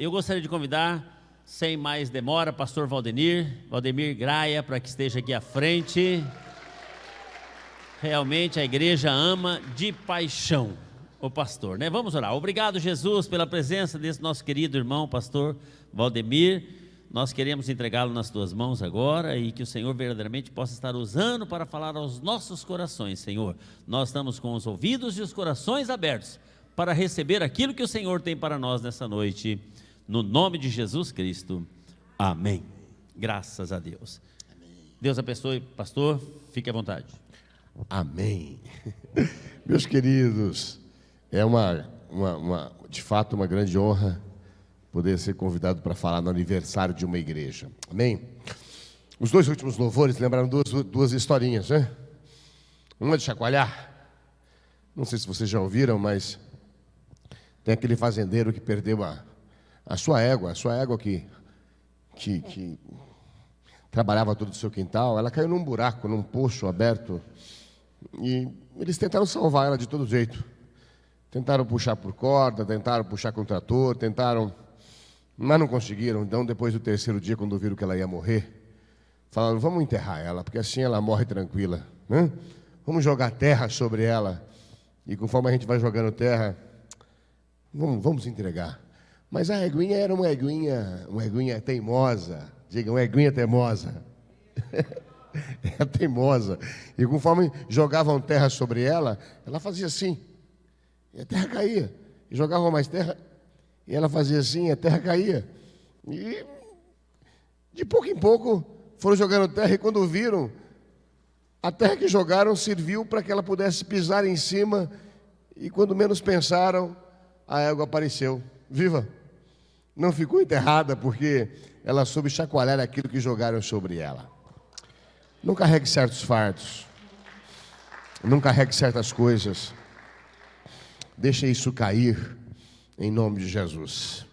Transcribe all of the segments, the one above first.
eu gostaria de convidar, sem mais demora, pastor Valdemir Graia, para que esteja aqui à frente. Realmente a igreja ama de paixão o pastor, né? Vamos orar. Obrigado, Jesus, pela presença desse nosso querido irmão, pastor Valdemir. Nós queremos entregá-lo nas tuas mãos agora e que o Senhor verdadeiramente possa estar usando para falar aos nossos corações, Senhor. Nós estamos com os ouvidos e os corações abertos para receber aquilo que o Senhor tem para nós nessa noite, no nome de Jesus Cristo, amém. Graças a Deus. Deus abençoe, pastor, fique à vontade. Amém. Meus queridos, é de fato uma grande honra poder ser convidado para falar no aniversário de uma igreja. Amém? Os dois últimos louvores lembraram duas historinhas, né? Uma de chacoalhar. Não sei se vocês já ouviram, mas tem aquele fazendeiro que perdeu a sua égua que trabalhava todo o seu quintal. Ela caiu num buraco, num poço aberto, e eles tentaram salvar ela de todo jeito. Tentaram puxar por corda, tentaram puxar com trator, mas não conseguiram. Então, depois do terceiro dia, quando viram que ela ia morrer, falaram: vamos enterrar ela, porque assim ela morre tranquila, né? Vamos jogar terra sobre ela, e conforme a gente vai jogando terra, vamos entregar. Mas a eguinha era uma eguinha teimosa. Diga, uma eguinha teimosa. É teimosa. E conforme jogavam terra sobre ela, ela fazia assim, e a terra caía. E jogavam mais terra, e ela fazia assim, e a terra caía. E de pouco em pouco foram jogando terra, e quando viram, a terra que jogaram serviu para que ela pudesse pisar em cima, e quando menos pensaram, a égua apareceu, viva. Não ficou enterrada porque ela soube chacoalhar aquilo que jogaram sobre ela. Não carregue certos fardos, não carregue certas coisas, deixa isso cair em nome de Jesus.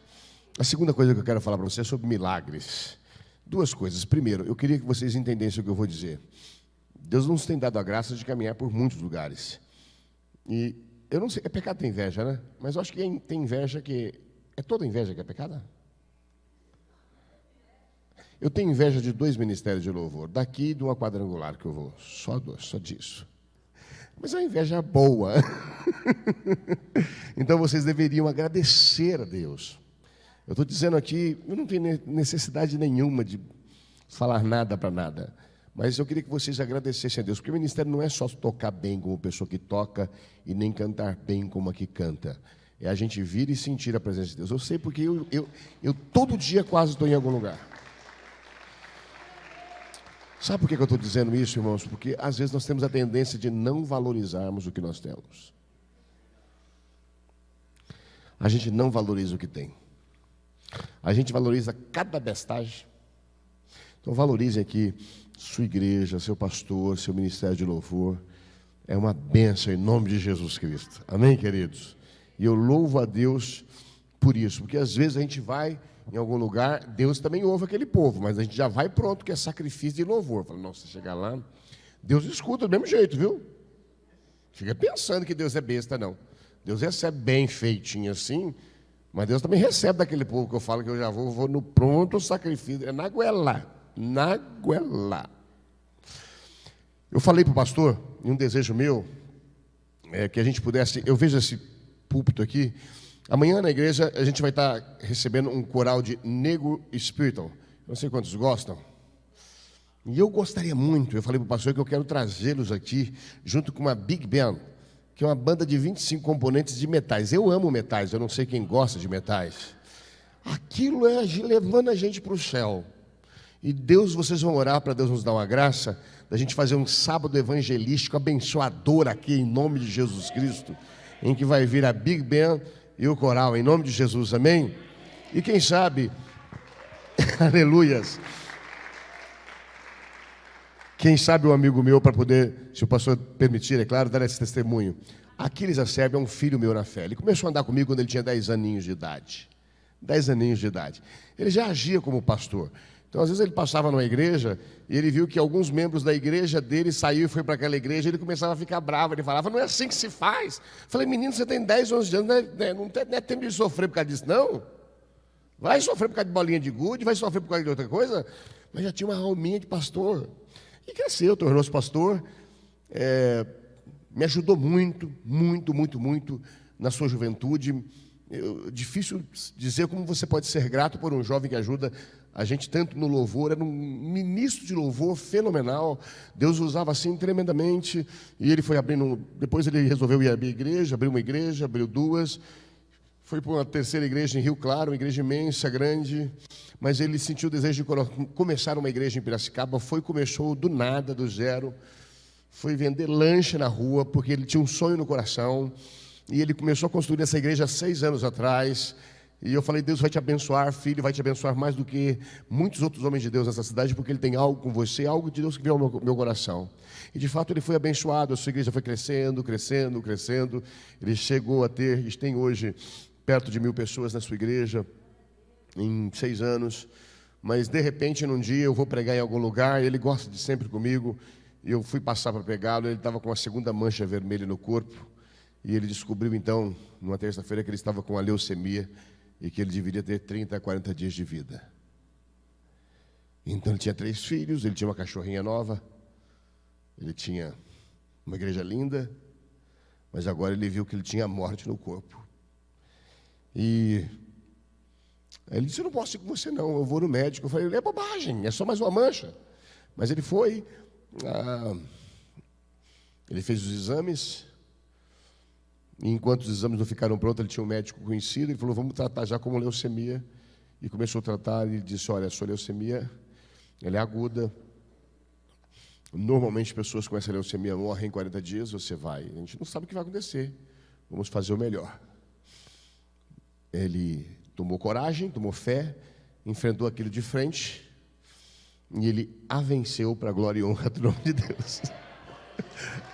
A segunda coisa que eu quero falar para você é sobre milagres. Duas coisas. Primeiro, eu queria que vocês entendessem o que eu vou dizer. Deus nos tem dado a graça de caminhar por muitos lugares. E eu não sei, é pecado ter inveja, né? Mas eu acho que tem inveja que... É toda inveja que é pecado? Eu tenho inveja de 2 ministérios de louvor, daqui e de uma quadrangular que eu vou, só disso. Mas é uma inveja boa. Então vocês deveriam agradecer a Deus. Eu estou dizendo aqui, eu não tenho necessidade nenhuma de falar nada para nada, mas eu queria que vocês agradecessem a Deus, porque o ministério não é só tocar bem como pessoa que toca e nem cantar bem como a que canta. É a gente vir e sentir a presença de Deus. Eu sei porque eu todo dia quase estou em algum lugar. Sabe por que eu estou dizendo isso, irmãos? Porque às vezes nós temos a tendência de não valorizarmos o que nós temos. A gente não valoriza o que tem. A gente valoriza cada bestagem. Então valorize aqui sua igreja, seu pastor, seu ministério de louvor. É uma bênção em nome de Jesus Cristo. Amém, queridos? E eu louvo a Deus por isso, porque às vezes a gente vai em algum lugar, Deus também ouve aquele povo, mas a gente já vai pronto, que é sacrifício de louvor. Fala, nossa, chegar lá, Deus escuta do mesmo jeito, viu? Fica pensando que Deus é besta, não. Deus recebe bem feitinho assim, mas Deus também recebe daquele povo que eu falo que eu já vou no pronto sacrifício, é na goela. Eu falei para o pastor, e um desejo meu, é que a gente pudesse, eu vejo esse púlpito aqui, amanhã na igreja a gente vai estar recebendo um coral de Negro Spiritual. Não sei quantos gostam. E eu gostaria muito, eu falei para o pastor que eu quero trazê-los aqui, junto com uma Big Band, que é uma banda de 25 componentes de metais. Eu amo metais, eu não sei quem gosta de metais. Aquilo é levando a gente para o céu. E Deus, vocês vão orar para Deus nos dar uma graça, da gente fazer um sábado evangelístico abençoador aqui, em nome de Jesus Cristo, em que vai vir a Big Band e o coral, em nome de Jesus, amém? E quem sabe, aleluias, quem sabe um amigo meu, para poder, se o pastor permitir, é claro, dar esse testemunho. Aquiles Acebe é um filho meu na fé. Ele começou a andar comigo quando ele tinha 10 aninhos de idade. 10 aninhos de idade. Ele já agia como pastor. Então, às vezes, ele passava numa igreja e ele viu que alguns membros da igreja dele saíram e foi para aquela igreja e ele começava a ficar bravo. Ele falava, não é assim que se faz. Eu falei, menino, você tem 10, 11 anos, não é tempo de sofrer por causa disso, não. Vai sofrer por causa de bolinha de gude, vai sofrer por causa de outra coisa, mas já tinha uma alminha de pastor. E cresceu, tornou-se pastor. Me ajudou muito, muito, muito, muito na sua juventude. Difícil dizer como você pode ser grato por um jovem que ajuda a gente tanto no louvor. Era um ministro de louvor fenomenal. Deus usava assim tremendamente. E ele foi abrindo. Depois ele resolveu ir abrir igreja, abriu uma igreja, abriu duas. Foi para uma terceira igreja em Rio Claro, uma igreja imensa, grande. Mas ele sentiu o desejo de começar uma igreja em Piracicaba. Começou do nada, do zero. Foi vender lanche na rua, porque ele tinha um sonho no coração. E ele começou a construir essa igreja há 6 anos atrás. E eu falei, Deus vai te abençoar, filho, vai te abençoar mais do que muitos outros homens de Deus nessa cidade, porque Ele tem algo com você, algo de Deus que veio ao meu coração. E de fato ele foi abençoado, a sua igreja foi crescendo, crescendo, crescendo. Ele chegou a ter, tem hoje perto de 1000 pessoas na sua igreja, em 6 anos. Mas de repente, num dia, eu vou pregar em algum lugar, ele gosta de sempre comigo, e eu fui passar para pegá-lo, ele estava com a segunda mancha vermelha no corpo. E ele descobriu, então, numa terça-feira, que ele estava com a leucemia e que ele deveria ter 30 a 40 dias de vida. Então, ele tinha 3 filhos, ele tinha uma cachorrinha nova, ele tinha uma igreja linda, mas agora ele viu que ele tinha morte no corpo. E ele disse, eu não posso ir com você não, eu vou no médico. Eu falei, é bobagem, é só mais uma mancha. Mas ele foi, ele fez os exames. E enquanto os exames não ficaram prontos, ele tinha um médico conhecido, ele falou, vamos tratar já como leucemia. E começou a tratar, e ele disse, olha, a sua leucemia, ela é aguda. Normalmente, pessoas com essa leucemia morrem em 40 dias, você vai. A gente não sabe o que vai acontecer, vamos fazer o melhor. Ele tomou coragem, tomou fé, enfrentou aquilo de frente, e ele a venceu para a glória e honra do nome de Deus.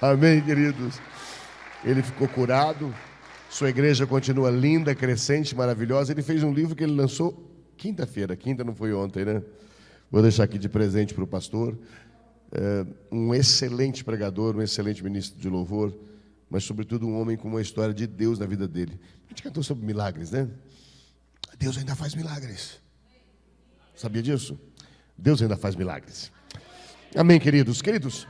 Amém, queridos? Ele ficou curado, sua igreja continua linda, crescente, maravilhosa. Ele fez um livro que ele lançou quinta-feira, quinta não foi ontem, né? Vou deixar aqui de presente para o pastor. Um excelente pregador, um excelente ministro de louvor, mas sobretudo um homem com uma história de Deus na vida dele. A gente cantou sobre milagres, né? Deus ainda faz milagres. Sabia disso? Deus ainda faz milagres. Amém, queridos? Queridos,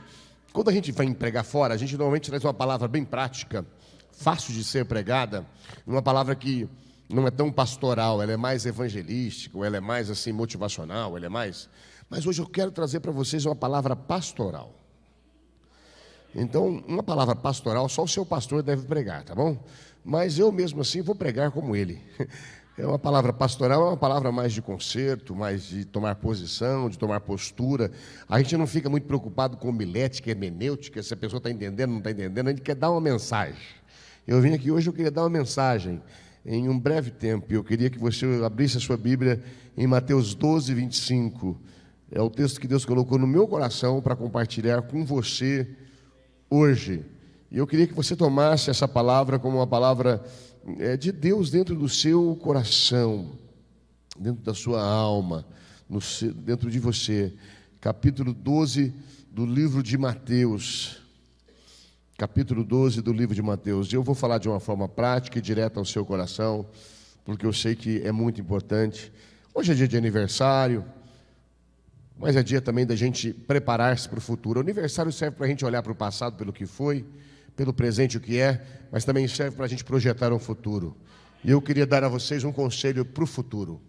quando a gente vai pregar fora, a gente normalmente traz uma palavra bem prática, fácil de ser pregada, uma palavra que não é tão pastoral, ela é mais evangelística, ou ela é mais assim motivacional, ela é mais... Mas hoje eu quero trazer para vocês uma palavra pastoral. Então, uma palavra pastoral, só o seu pastor deve pregar, tá bom? Mas eu mesmo assim vou pregar como ele. É uma palavra pastoral, é uma palavra mais de conserto, mais de tomar posição, de tomar postura. A gente não fica muito preocupado com homilética, hermenêutica, se a pessoa está entendendo, não está entendendo, a gente quer dar uma mensagem. Eu vim aqui hoje, eu queria dar uma mensagem em um breve tempo. Eu queria que você abrisse a sua Bíblia em Mateus 12, 25. É o texto que Deus colocou no meu coração para compartilhar com você hoje. E eu queria que você tomasse essa palavra como uma palavra de Deus dentro do seu coração, dentro da sua alma, dentro de você. Capítulo 12 do livro de Mateus. Capítulo 12 do livro de Mateus. Eu vou falar de uma forma prática e direta ao seu coração, porque eu sei que é muito importante. Hoje é dia de aniversário, mas é dia também da gente preparar-se para o futuro. O aniversário serve para a gente olhar para o passado, pelo que foi, pelo presente o que é, mas também serve para a gente projetar um futuro. E eu queria dar a vocês um conselho para o futuro.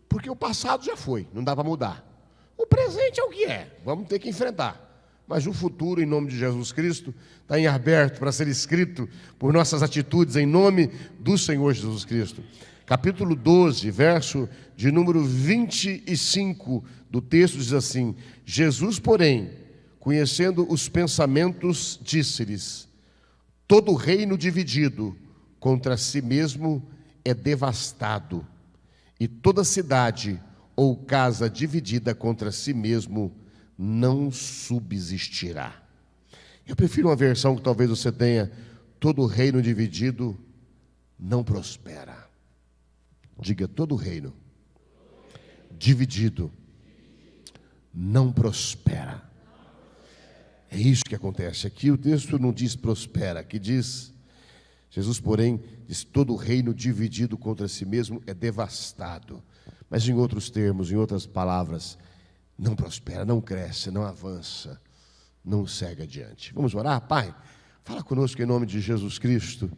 Porque o passado já foi, não dá para mudar. O presente é o que é, vamos ter que enfrentar. Mas o futuro, em nome de Jesus Cristo, está em aberto para ser escrito por nossas atitudes, em nome do Senhor Jesus Cristo. Capítulo 12, verso de número 25 do texto diz assim: Jesus, porém, conhecendo os pensamentos, disse-lhes: todo reino dividido contra si mesmo é devastado, e toda cidade ou casa dividida contra si mesmo não subsistirá. Eu prefiro uma versão que talvez você tenha: todo reino dividido não prospera. Diga, todo reino dividido não prospera. É isso que acontece. Aqui o texto não diz prospera, aqui diz, Jesus, porém, diz: todo reino dividido contra si mesmo é devastado. Mas em outros termos, em outras palavras, não prospera, não cresce, não avança, não segue adiante. Vamos orar? Pai, fala conosco em nome de Jesus Cristo.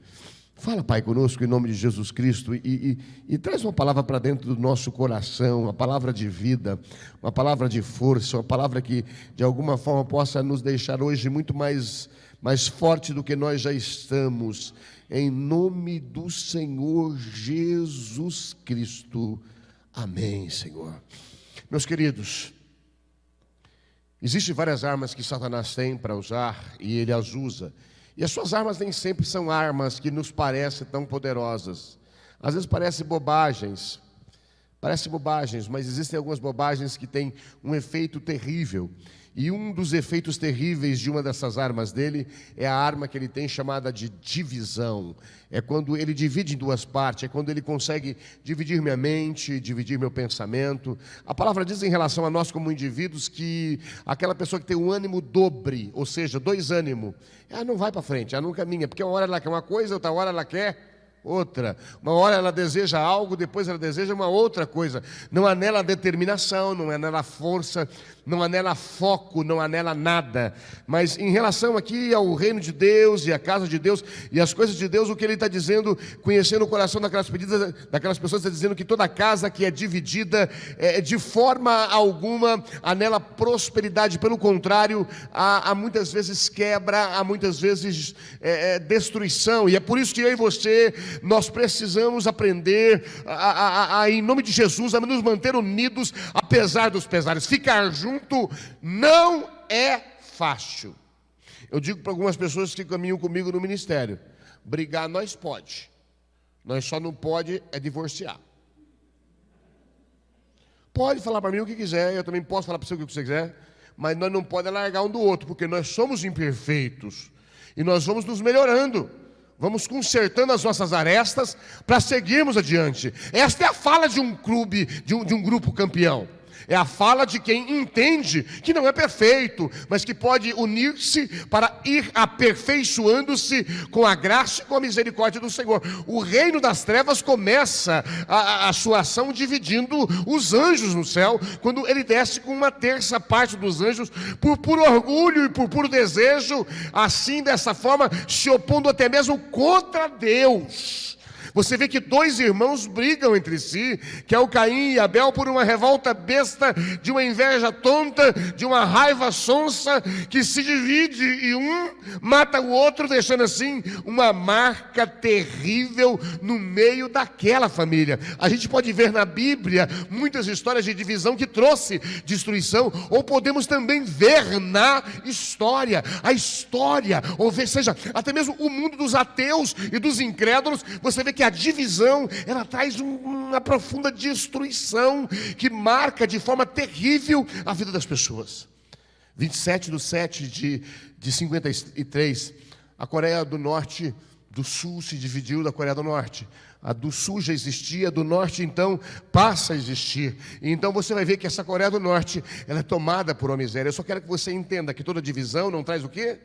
Fala, Pai, conosco em nome de Jesus Cristo e traz uma palavra para dentro do nosso coração, uma palavra de vida, uma palavra de força, uma palavra que de alguma forma possa nos deixar hoje muito mais forte do que nós já estamos, em nome do Senhor Jesus Cristo. Amém, Senhor. Meus queridos, existem várias armas que Satanás tem para usar e ele as usa. E as suas armas nem sempre são armas que nos parecem tão poderosas. Às vezes parecem bobagens, mas existem algumas bobagens que têm um efeito terrível. E um dos efeitos terríveis de uma dessas armas dele é a arma que ele tem chamada de divisão. É quando ele divide em duas partes, é quando ele consegue dividir minha mente, dividir meu pensamento. A palavra diz em relação a nós como indivíduos que aquela pessoa que tem um ânimo dobre, ou seja, dois ânimos, ela não vai para frente, ela não caminha, porque uma hora ela quer uma coisa, outra hora ela quer outra. Uma hora ela deseja algo, depois ela deseja uma outra coisa. Não há nela determinação, não há nela força, não há nela foco, não há nela nada. Mas em relação aqui ao reino de Deus e à casa de Deus e às coisas de Deus, o que ele está dizendo, conhecendo o coração daquelas pessoas, está dizendo que toda casa que é dividida, de forma alguma há nela prosperidade. Pelo contrário, há muitas vezes quebra, há muitas vezes destruição. E é por isso que eu e você, nós precisamos aprender em nome de Jesus, a nos manter unidos apesar dos pesares. Ficar junto não é fácil. Eu digo para algumas pessoas que caminham comigo no ministério: brigar nós pode, nós só não pode divorciar. Pode falar para mim o que quiser, eu também posso falar para você o que você quiser, mas nós não podemos largar um do outro, porque nós somos imperfeitos e nós vamos nos melhorando. Vamos consertando as nossas arestas para seguirmos adiante. Esta é a fala de um clube, de um grupo campeão. É a fala de quem entende que não é perfeito, mas que pode unir-se para ir aperfeiçoando-se com a graça e com a misericórdia do Senhor. O reino das trevas começa a sua ação dividindo os anjos no céu, quando ele desce com uma terça parte dos anjos, por puro orgulho e por puro desejo, assim, dessa forma, se opondo até mesmo contra Deus. Você vê que dois irmãos brigam entre si, que é o Caim e Abel, por uma revolta besta, de uma inveja tonta, de uma raiva sonsa, que se divide e um mata o outro, deixando assim uma marca terrível no meio daquela família. A gente pode ver na Bíblia muitas histórias de divisão que trouxe destruição, ou podemos também ver na história, ou seja, até mesmo o mundo dos ateus e dos incrédulos. Você vê que a divisão, ela traz uma profunda destruição que marca de forma terrível a vida das pessoas. 27/7 de 53, a Coreia do Norte, do Sul se dividiu da Coreia do Norte. A do Sul já existia, a do Norte então passa a existir. E então você vai ver que essa Coreia do Norte, ela é tomada por uma miséria. Eu só quero que você entenda que toda divisão não traz o quê?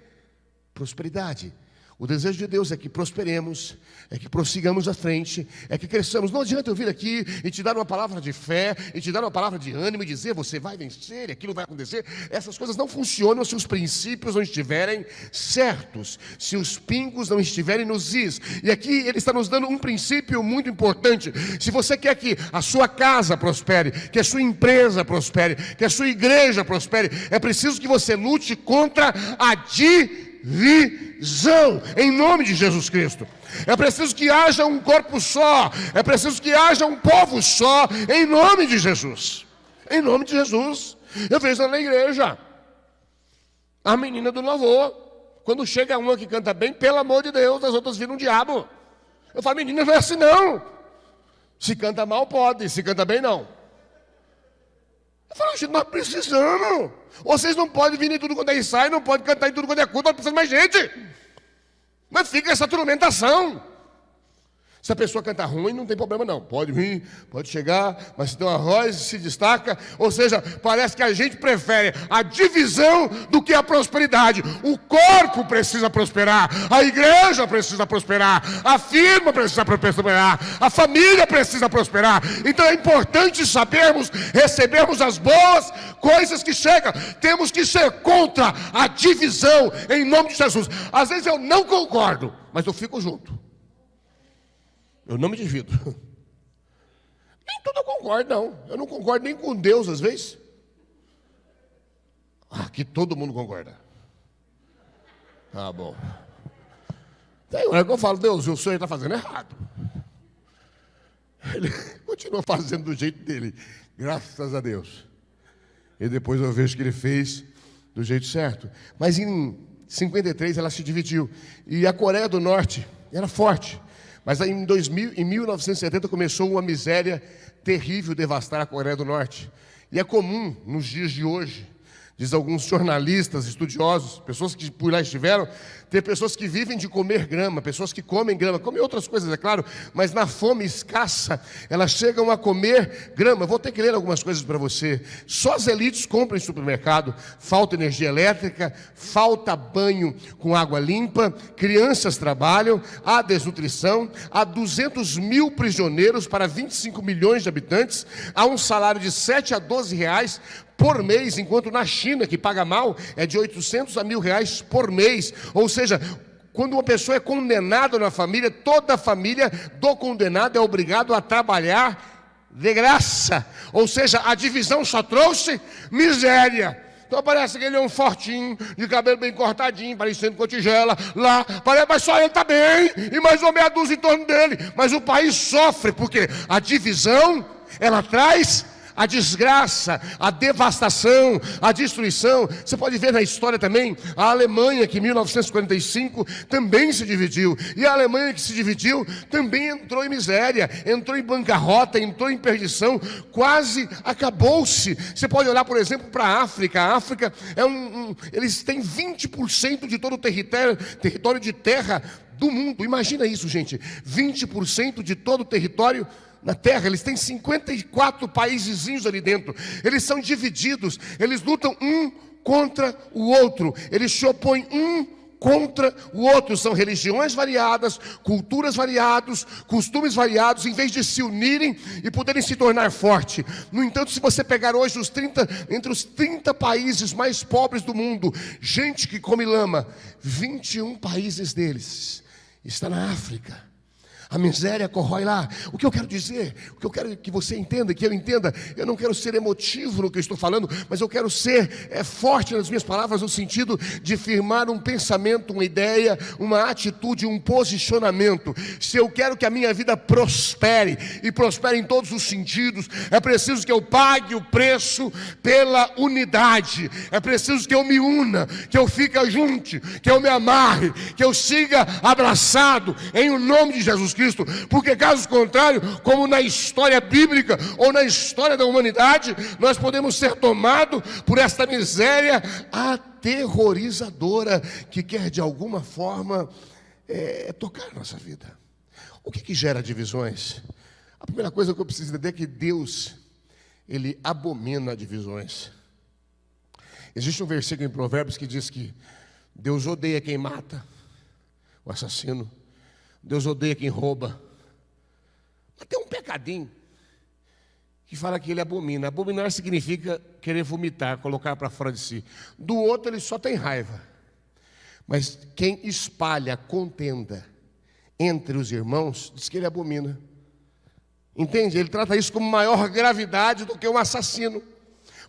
Prosperidade. O desejo de Deus é que prosperemos, é que prossigamos à frente, é que cresçamos. Não adianta eu vir aqui e te dar uma palavra de fé, e te dar uma palavra de ânimo e dizer você vai vencer, aquilo vai acontecer. Essas coisas não funcionam se os princípios não estiverem certos, se os pingos não estiverem nos is. E aqui ele está nos dando um princípio muito importante. Se você quer que a sua casa prospere, que a sua empresa prospere, que a sua igreja prospere, é preciso que você lute contra a divisão, em nome de Jesus Cristo. É preciso que haja um corpo só, é preciso que haja um povo só, em nome de Jesus. Em nome de Jesus. Eu vejo lá na igreja a menina do louvor, quando chega uma que canta bem, pelo amor de Deus, as outras viram um diabo. Eu falo: menina, não é assim não. Se canta mal pode, se canta bem não. Eu falo: gente, nós precisamos. Vocês não podem vir em tudo quando é ensaio, não podem cantar em tudo quando é culto, nós precisamos de mais gente. Mas fica essa atormentação. Se a pessoa canta ruim, não tem problema não. Pode vir, pode chegar, mas se tem uma voz, se destaca. Ou seja, parece que a gente prefere a divisão do que a prosperidade. O corpo precisa prosperar, a igreja precisa prosperar, a firma precisa prosperar, a família precisa prosperar. Então é importante sabermos, recebermos as boas coisas que chegam. Temos que ser contra a divisão em nome de Jesus. Às vezes eu não concordo, mas eu fico junto. Eu não me divido. Nem tudo eu concordo, não. Eu não concordo nem com Deus, às vezes. Aqui todo mundo concorda. Tá bom. Tem hora que eu falo, Deus, o senhor está fazendo errado. Ele continua fazendo do jeito dele. Graças a Deus. E depois eu vejo que ele fez do jeito certo. Mas em 53 ela se dividiu. E a Coreia do Norte era forte. Mas aí em 1970 começou uma miséria terrível devastar a Coreia do Norte. E é comum nos dias de hoje, diz alguns jornalistas, estudiosos, pessoas que por lá estiveram, ter pessoas que vivem de comer grama, pessoas que comem grama, comem outras coisas, é claro, mas na fome escassa, elas chegam a comer grama. Eu vou ter que ler algumas coisas para você. Só as elites compram em supermercado, falta energia elétrica, falta banho com água limpa, crianças trabalham, há desnutrição, há 200 mil prisioneiros para 25 milhões de habitantes, há um salário de 7 a 12 reais por mês, enquanto na China, que paga mal, é de 800 a 1.000 reais por mês. Ou seja, quando uma pessoa é condenada na família, toda a família do condenado é obrigado a trabalhar de graça. Ou seja, a divisão só trouxe miséria. Então parece que ele é um fortinho, de cabelo bem cortadinho, parecendo com tigela, lá, parece, mas só ele está bem, e mais ou meia dúzia em torno dele. Mas o país sofre, porque a divisão, ela traz a desgraça, a devastação, a destruição. Você pode ver na história também, a Alemanha que em 1945 também se dividiu. E a Alemanha que se dividiu também entrou em miséria, entrou em bancarrota, entrou em perdição, quase acabou-se. Você pode olhar, por exemplo, para a África. A África é eles têm 20% de todo o território de terra do mundo. Imagina isso, gente. 20% de todo o território na terra. Eles têm 54 países ali dentro. Eles são divididos. Eles lutam um contra o outro. Eles se opõem um contra o outro. São religiões variadas, culturas variadas, costumes variados, em vez de se unirem e poderem se tornar fortes. No entanto, se você pegar hoje entre os 30 países mais pobres do mundo, gente que come lama, 21 países deles está na África. A miséria corrói lá. O que eu quero dizer, o que eu quero que você entenda, que eu entenda, eu não quero ser emotivo no que eu estou falando, mas eu quero ser forte nas minhas palavras, no sentido de firmar um pensamento, uma ideia, uma atitude, um posicionamento. Se eu quero que a minha vida prospere, e prospere em todos os sentidos, é preciso que eu pague o preço pela unidade. É preciso que eu me una, que eu fique junto, que eu me amarre, que eu siga abraçado em o nome de Jesus Cristo, porque caso contrário, como na história bíblica ou na história da humanidade, nós podemos ser tomados por esta miséria aterrorizadora que quer de alguma forma tocar a nossa vida. O que gera divisões? A primeira coisa que eu preciso entender é que Deus, Ele abomina divisões. Existe um versículo em Provérbios que diz que Deus odeia quem mata, o assassino. Deus odeia quem rouba. Mas tem um pecadinho que fala que ele abomina. Abominar significa querer vomitar, colocar para fora de si. Do outro ele só tem raiva. Mas quem espalha contenda entre os irmãos, diz que ele abomina. Entende? Ele trata isso com maior gravidade do que um assassino.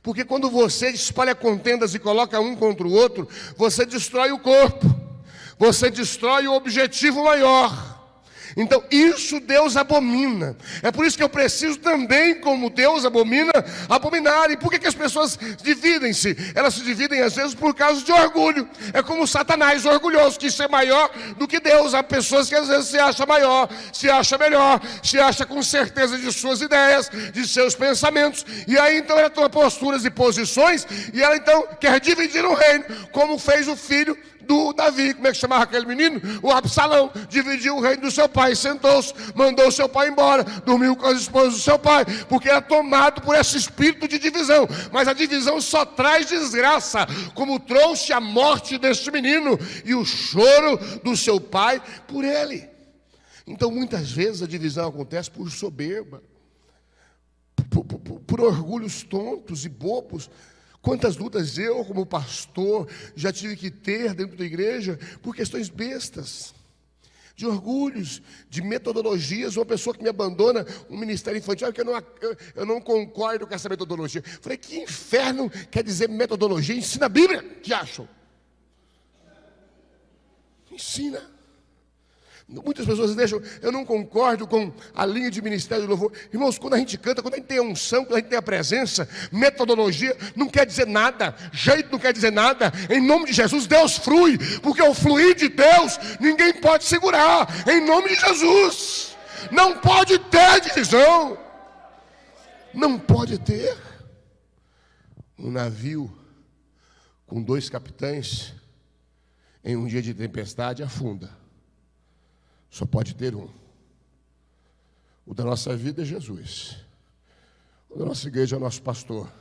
Porque quando você espalha contendas e coloca um contra o outro, você destrói o corpo. Você destrói o objetivo maior. Então isso Deus abomina. É por isso que eu preciso também, como Deus abomina, abominar. E por que as pessoas dividem-se? Elas se dividem às vezes por causa de orgulho. É como Satanás orgulhoso, que isso é maior do que Deus. Há pessoas que às vezes se acham maior, se acha melhor, se acha com certeza de suas ideias, de seus pensamentos. E aí então ela toma posturas e posições, e ela então quer dividir o reino, como fez o filho do Davi. Como é que chamava aquele menino? O Absalão. Dividiu o reino do seu pai, sentou-se, mandou o seu pai embora, dormiu com as esposas do seu pai, porque era tomado por esse espírito de divisão. Mas a divisão só traz desgraça, como trouxe a morte deste menino e o choro do seu pai por ele. Então muitas vezes a divisão acontece por soberba, por orgulhos tontos e bobos. Quantas lutas eu, como pastor, já tive que ter dentro da igreja por questões bestas, de orgulhos, de metodologias. Uma pessoa que me abandona um ministério infantil, que eu não concordo com essa metodologia. Falei, que inferno quer dizer metodologia? Ensina a Bíblia, que acham? Ensina. Muitas pessoas deixam, eu não concordo com a linha de ministério do louvor. Irmãos, quando a gente canta, quando a gente tem a unção, quando a gente tem a presença, metodologia não quer dizer nada, jeito não quer dizer nada. Em nome de Jesus, Deus flui, porque o fluir de Deus, ninguém pode segurar. Em nome de Jesus, não pode ter divisão. Não pode ter. Um navio com 2 capitães, em um dia de tempestade, afunda. Só pode ter um. O da nossa vida é Jesus. O da nossa igreja é o nosso pastor.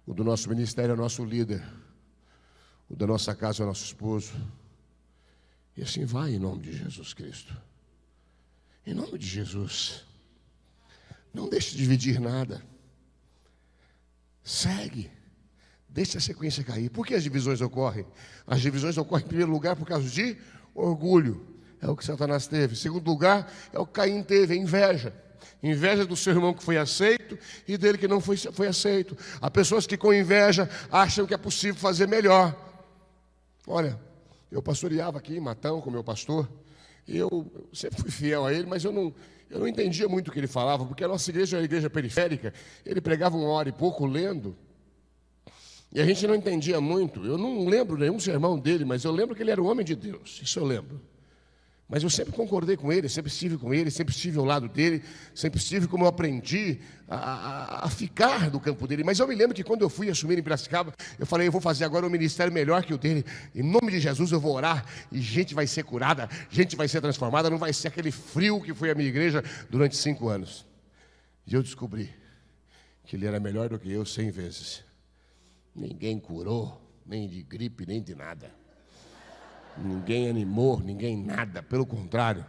O do nosso ministério é o nosso líder. O da nossa casa é o nosso esposo. E assim vai em nome de Jesus Cristo. Em nome de Jesus. Não deixe de dividir nada. Segue. Deixe a sequência cair. Por que as divisões ocorrem? As divisões ocorrem em primeiro lugar por causa de orgulho. É o que Satanás teve. Em segundo lugar, é o que Caim teve, a inveja. Inveja do seu irmão que foi aceito e dele que não foi aceito. Há pessoas que com inveja acham que é possível fazer melhor. Olha, eu pastoreava aqui em Matão com meu pastor. Eu sempre fui fiel a ele, mas eu não entendia muito o que ele falava, porque a nossa igreja é uma igreja periférica. Ele pregava 1 hora e pouco lendo. E a gente não entendia muito. Eu não lembro nenhum sermão dele, mas eu lembro que ele era um homem de Deus. Isso eu lembro. Mas eu sempre concordei com ele, sempre estive com ele, sempre estive ao lado dele, sempre estive como eu aprendi a ficar no campo dele. Mas eu me lembro que quando eu fui assumir em Piracicaba, eu falei, eu vou fazer agora um ministério melhor que o dele. Em nome de Jesus eu vou orar e gente vai ser curada, gente vai ser transformada, não vai ser aquele frio que foi a minha igreja durante 5 anos. E eu descobri que ele era melhor do que eu 100 vezes. Ninguém curou, nem de gripe, nem de nada. Ninguém animou, ninguém nada, pelo contrário.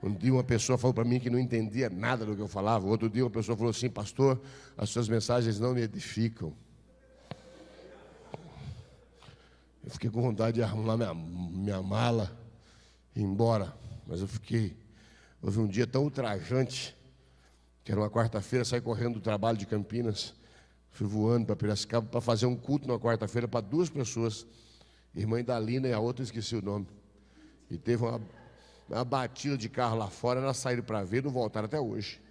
Um dia uma pessoa falou para mim que não entendia nada do que eu falava. Outro dia uma pessoa falou assim, pastor, as suas mensagens não me edificam. Eu fiquei com vontade de arrumar minha mala e ir embora. Mas eu fiquei. Houve um dia tão ultrajante, que era uma quarta-feira, saí correndo do trabalho de Campinas, fui voando para Piracicaba para fazer um culto na quarta-feira para 2 pessoas. Irmã Dalina e a outra, esqueci o nome. E teve uma batida de carro lá fora, elas saíram para ver e não voltaram até hoje.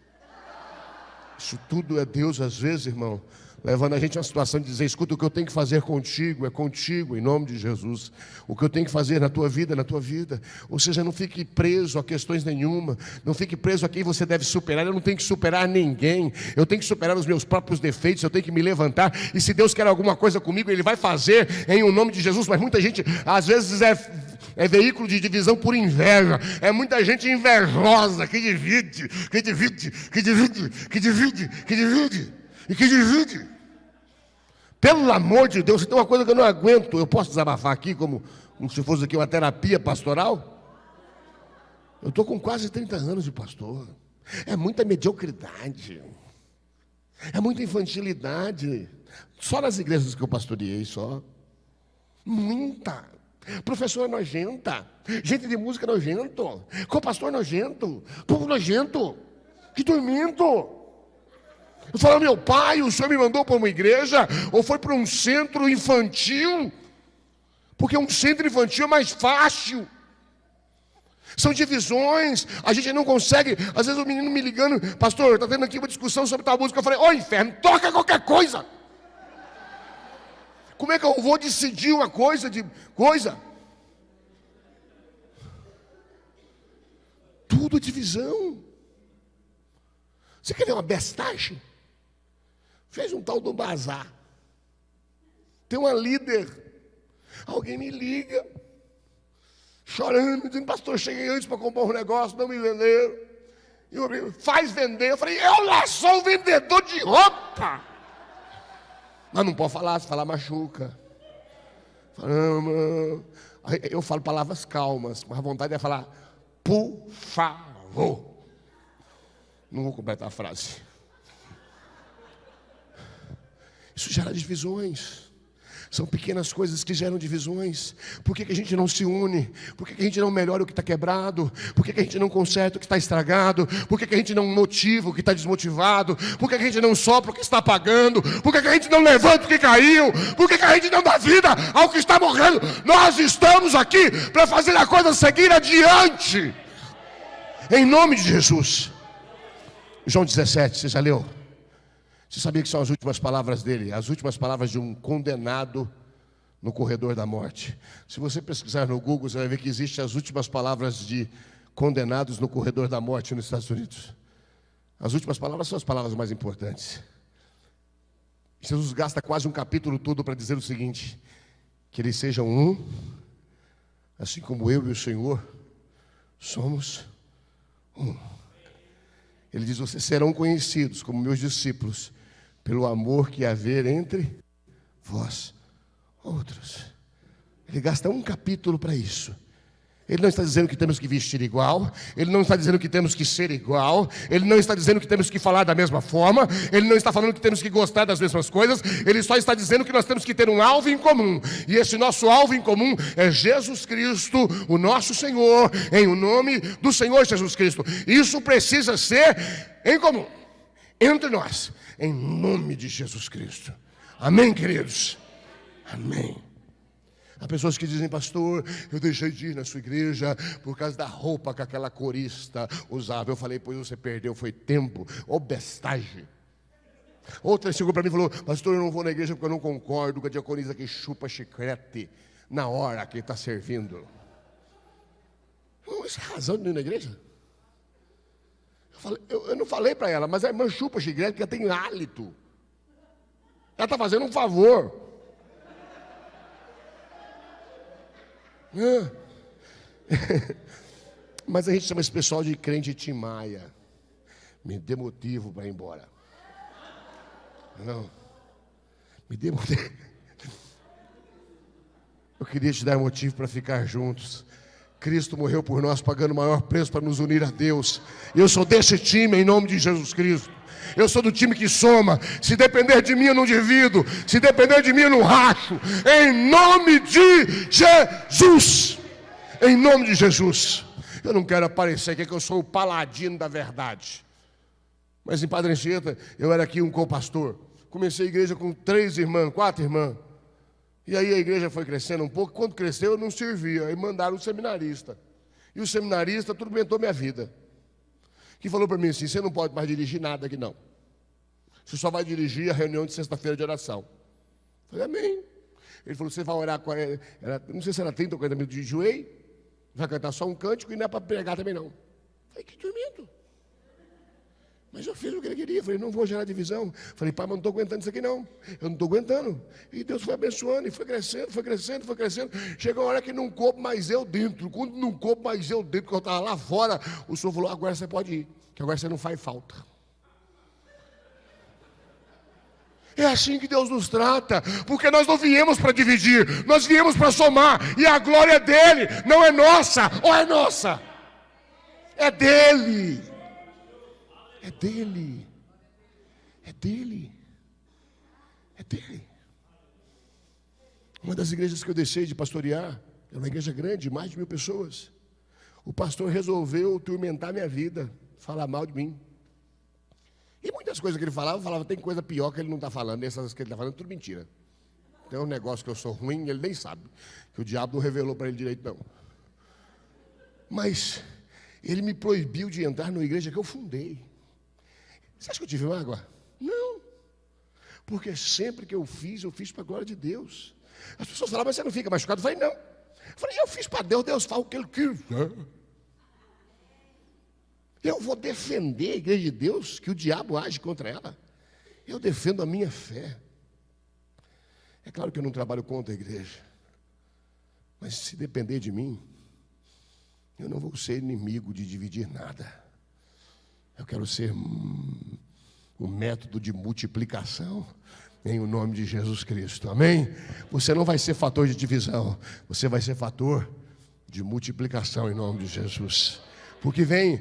Isso tudo é Deus, às vezes, irmão, levando a gente a uma situação de dizer, escuta, o que eu tenho que fazer contigo, é contigo, em nome de Jesus. O que eu tenho que fazer na tua vida, é na tua vida. Ou seja, não fique preso a questões nenhuma, não fique preso a quem você deve superar. Eu não tenho que superar ninguém, eu tenho que superar os meus próprios defeitos, eu tenho que me levantar, e se Deus quer alguma coisa comigo, Ele vai fazer em o nome de Jesus. Mas muita gente, às vezes, é veículo de divisão por inveja. É muita gente invejosa que divide, que divide, que divide, que divide, que divide e que divide. Pelo amor de Deus, se tem uma coisa que eu não aguento, eu posso desabafar aqui como se fosse aqui uma terapia pastoral? Eu estou com quase 30 anos de pastor. É muita mediocridade. É muita infantilidade. Só nas igrejas que eu pastoreei, só. Muita. Professor é nojenta. Gente de música nojento. Co-pastor nojento. Povo nojento. Que dormindo. Eu falo, meu pai, o senhor me mandou para uma igreja ou foi para um centro infantil? Porque um centro infantil é mais fácil. São divisões, a gente não consegue. Às vezes o menino me ligando, pastor, está tendo aqui uma discussão sobre tal música. Eu falei, ô inferno, toca qualquer coisa. Como é que eu vou decidir uma coisa de coisa? Tudo divisão. Você quer ver uma bestagem? Fez um tal do bazar. Tem uma líder. Alguém me liga, chorando, dizendo: pastor, cheguei antes para comprar um negócio, não me venderam. E eu faz vender. Eu falei: eu lá sou o vendedor de roupa. Mas não pode falar, se falar machuca. Aí eu falo palavras calmas, mas a vontade é falar: por favor. Não vou completar a frase. Isso gera divisões. São pequenas coisas que geram divisões. Por que a gente não se une? Por que a gente não melhora o que está quebrado? Por que a gente não conserta o que está estragado? Por que a gente não motiva o que está desmotivado? Por que a gente não sopra o que está apagando? Por que a gente não levanta o que caiu? Por que a gente não dá vida ao que está morrendo? Nós estamos aqui para fazer a coisa seguir adiante. Em nome de Jesus. João 17, você já leu? Você sabia que são as últimas palavras dele? As últimas palavras de um condenado no corredor da morte. Se você pesquisar no Google, você vai ver que existem as últimas palavras de condenados no corredor da morte nos Estados Unidos. As últimas palavras são as palavras mais importantes. Jesus gasta quase um capítulo todo para dizer o seguinte: que eles sejam um, assim como eu e o Senhor somos um. Ele diz: vocês serão conhecidos como meus discípulos pelo amor que haver entre vós outros. Ele gasta um capítulo para isso. Ele não está dizendo que temos que vestir igual. Ele não está dizendo que temos que ser igual. Ele não está dizendo que temos que falar da mesma forma. Ele não está falando que temos que gostar das mesmas coisas. Ele só está dizendo que nós temos que ter um alvo em comum. E esse nosso alvo em comum é Jesus Cristo, o nosso Senhor, em o nome do Senhor Jesus Cristo. Isso precisa ser em comum, entre nós, em nome de Jesus Cristo. Amém, queridos? Amém. Há pessoas que dizem: pastor, eu deixei de ir na sua igreja por causa da roupa que aquela corista usava. Eu falei: pois você perdeu, foi tempo, ou bestagem. Outra chegou para mim e falou: pastor, eu não vou na igreja porque eu não concordo com a diaconisa que chupa chiclete na hora que está servindo. Isso é razão de não ir na igreja? Eu não falei para ela, mas a irmã chupa chiclete porque ela tem hálito. Ela está fazendo um favor. Mas a gente chama esse pessoal de crente Tim Maia. Me dê motivo para ir embora. Não. Me dê motivo. Eu queria te dar motivo para ficar juntos. Cristo morreu por nós, pagando o maior preço para nos unir a Deus. Eu sou desse time em nome de Jesus Cristo. Eu sou do time que soma. Se depender de mim eu não divido. Se depender de mim eu não racho. Em nome de Jesus. Em nome de Jesus. Eu não quero aparecer aqui que eu sou o paladino da verdade. Mas em Padre Anchieta eu era aqui um co-pastor. Comecei a igreja com 3 irmãs, 4 irmãs. E aí a igreja foi crescendo um pouco. Quando cresceu eu não servia. Aí mandaram um seminarista. E o seminarista turbentou minha vida. Que falou para mim assim: você não pode mais dirigir nada aqui não. Você só vai dirigir a reunião de sexta-feira de oração. Eu falei: amém. Ele falou: você vai orar, não sei se era 30 ou 40 minutos de joelho, vai cantar só um cântico e não é para pregar também não. Eu falei: que dormindo. Mas eu fiz o que ele queria. Eu falei: não vou gerar divisão. Eu falei: pai, mas não estou aguentando isso aqui não. Eu não estou aguentando. E Deus foi abençoando, e foi crescendo, foi crescendo, foi crescendo. Chegou a hora que não coube mais eu dentro. Quando não coube mais eu dentro, que eu estava lá fora, o Senhor falou: agora você pode ir, que agora você não faz falta. É assim que Deus nos trata, porque nós não viemos para dividir, nós viemos para somar, e a glória é dele, não é nossa, ou é nossa? É dele, é dele, é dele, é dele. Uma das igrejas que eu deixei de pastorear, é uma igreja grande, mais de 1000 pessoas, o pastor resolveu turmentar minha vida, falar mal de mim. E muitas coisas que ele falava, tem coisa pior que ele não está falando. Essas que ele está falando, tudo mentira. Tem um negócio que eu sou ruim, ele nem sabe. Que o diabo não revelou para ele direito, não. Mas ele me proibiu de entrar numa igreja que eu fundei. Você acha que eu tive mágoa? Não. Porque sempre que eu fiz para a glória de Deus. As pessoas falavam: mas você não fica machucado? Eu falei: não. Eu falei: eu fiz para Deus, Deus fala o que ele quiser. Eu vou defender a igreja de Deus, que o diabo age contra ela. Eu defendo a minha fé. É claro que eu não trabalho contra a igreja. Mas se depender de mim, eu não vou ser inimigo de dividir nada. Eu quero ser o método de multiplicação em o nome de Jesus Cristo. Amém? Você não vai ser fator de divisão, você vai ser fator de multiplicação em nome de Jesus. Porque vem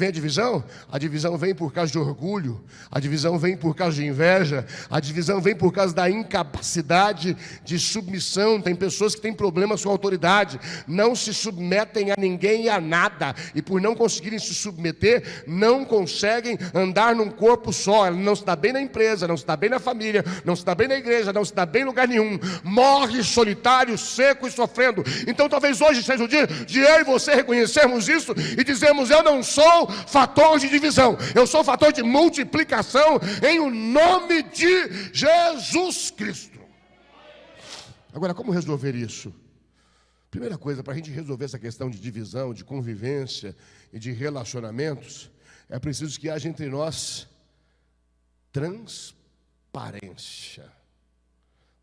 a divisão. A divisão vem por causa de orgulho, a divisão vem por causa de inveja, a divisão vem por causa da incapacidade de submissão. Tem pessoas que têm problemas com a autoridade, não se submetem a ninguém e a nada, e por não conseguirem se submeter, não conseguem andar num corpo só. Ela não se dá bem na empresa, não se dá bem na família, não se dá bem na igreja, não se dá bem em lugar nenhum, morre solitário, seco e sofrendo. Então talvez hoje seja o dia de eu e você reconhecermos isso e dizemos: eu não sou fator de divisão, eu sou fator de multiplicação em o nome de Jesus Cristo. Agora, como resolver isso? Primeira coisa, para a gente resolver essa questão de divisão, de convivência e de relacionamentos, é preciso que haja entre nós transparência.